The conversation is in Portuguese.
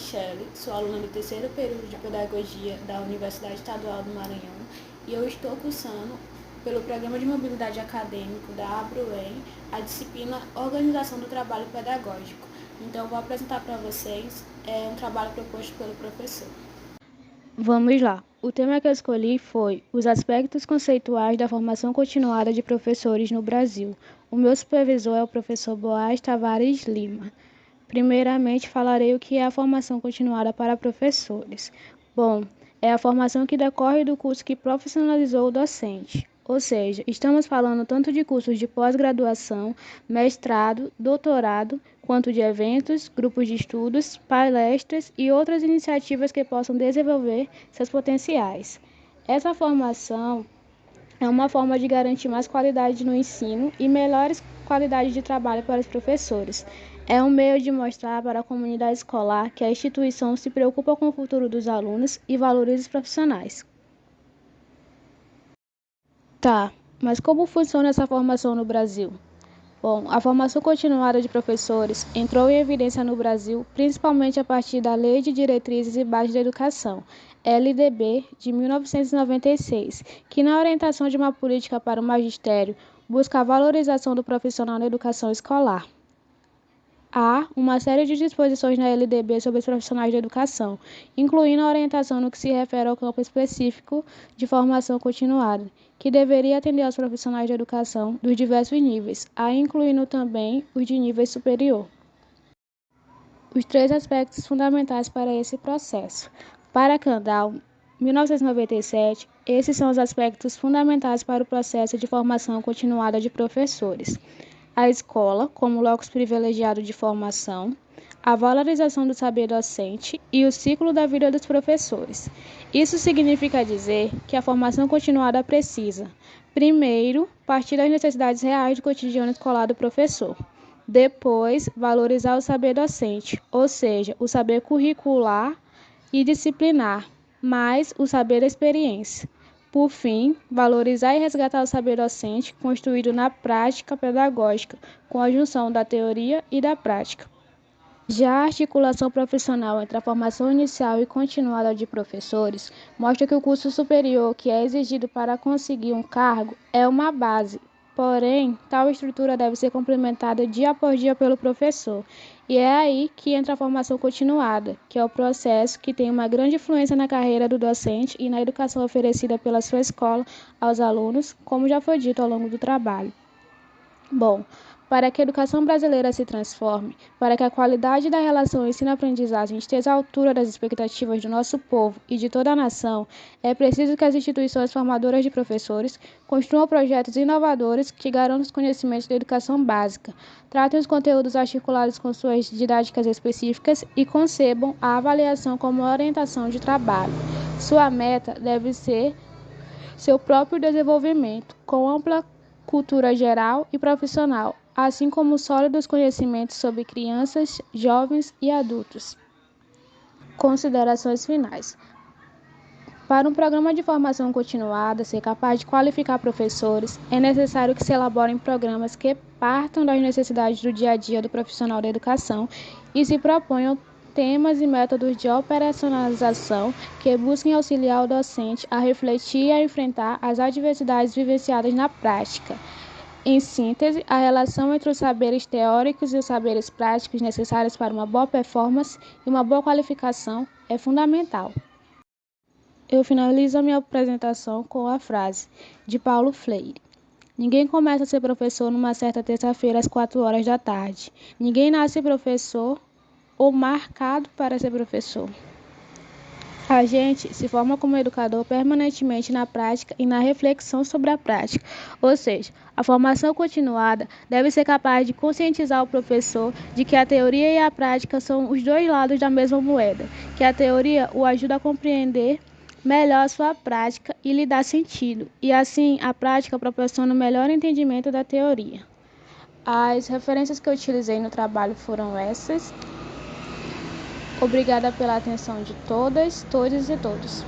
Michele, sou aluna do terceiro período de Pedagogia da Universidade Estadual do Maranhão e eu estou cursando, pelo Programa de Mobilidade Acadêmico da ABRUEM, a disciplina Organização do Trabalho Pedagógico. Então, eu vou apresentar para vocês um trabalho proposto pelo professor. Vamos lá. O tema que eu escolhi foi os aspectos conceituais da formação continuada de professores no Brasil. O meu supervisor é o professor Boaz Tavares Lima. Primeiramente, falarei o que é a formação continuada para professores. Bom, é a formação que decorre do curso que profissionalizou o docente. Ou seja, estamos falando tanto de cursos de pós-graduação, mestrado, doutorado, quanto de eventos, grupos de estudos, palestras e outras iniciativas que possam desenvolver seus potenciais. Essa formação é uma forma de garantir mais qualidade no ensino e melhores qualidades de trabalho para os professores. É um meio de mostrar para a comunidade escolar que a instituição se preocupa com o futuro dos alunos e valoriza os profissionais. Tá, mas como funciona essa formação no Brasil? Bom, a formação continuada de professores entrou em evidência no Brasil principalmente a partir da Lei de Diretrizes e Bases da Educação, LDB, de 1996, que na orientação de uma política para o magistério busca a valorização do profissional na educação escolar. Há uma série de disposições na LDB sobre os profissionais da educação, incluindo a orientação no que se refere ao campo específico de formação continuada, que deveria atender aos profissionais da educação dos diversos níveis, incluindo também os de nível superior. Os 3 aspectos fundamentais para esse processo. Para Kandal, 1997, esses são os aspectos fundamentais para o processo de formação continuada de professores. A escola, como locus privilegiado de formação, a valorização do saber docente e o ciclo da vida dos professores. Isso significa dizer que a formação continuada precisa, primeiro, partir das necessidades reais do cotidiano escolar do professor. Depois, valorizar o saber docente, ou seja, o saber curricular e disciplinar, mais o saber da experiência. Por fim, valorizar e resgatar o saber docente construído na prática pedagógica, com a junção da teoria e da prática. Já a articulação profissional entre a formação inicial e continuada de professores mostra que o curso superior que é exigido para conseguir um cargo é uma base. Porém, tal estrutura deve ser complementada dia após dia pelo professor. E é aí que entra a formação continuada, que é o processo que tem uma grande influência na carreira do docente e na educação oferecida pela sua escola aos alunos, como já foi dito ao longo do trabalho. Bom, para que a educação brasileira se transforme, para que a qualidade da relação ensino-aprendizagem esteja à altura das expectativas do nosso povo e de toda a nação, é preciso que as instituições formadoras de professores construam projetos inovadores que garantam os conhecimentos da educação básica, tratem os conteúdos articulados com suas didáticas específicas e concebam a avaliação como orientação de trabalho. Sua meta deve ser seu próprio desenvolvimento, com ampla cultura geral e profissional, assim como sólidos conhecimentos sobre crianças, jovens e adultos. Considerações finais. Para um programa de formação continuada ser capaz de qualificar professores, é necessário que se elaborem programas que partam das necessidades do dia a dia do profissional da educação e se proponham temas e métodos de operacionalização que busquem auxiliar o docente a refletir e a enfrentar as adversidades vivenciadas na prática. Em síntese, a relação entre os saberes teóricos e os saberes práticos necessários para uma boa performance e uma boa qualificação é fundamental. Eu finalizo a minha apresentação com a frase de Paulo Freire. Ninguém começa a ser professor numa certa terça-feira às 4 horas da tarde. Ninguém nasce professor ou marcado para ser professor. A gente se forma como educador permanentemente na prática e na reflexão sobre a prática. Ou seja, a formação continuada deve ser capaz de conscientizar o professor de que a teoria e a prática são os 2 lados da mesma moeda, que a teoria o ajuda a compreender melhor a sua prática e lhe dá sentido, e assim a prática proporciona o melhor entendimento da teoria. As referências que eu utilizei no trabalho foram essas. Obrigada pela atenção de todas, todos e todos.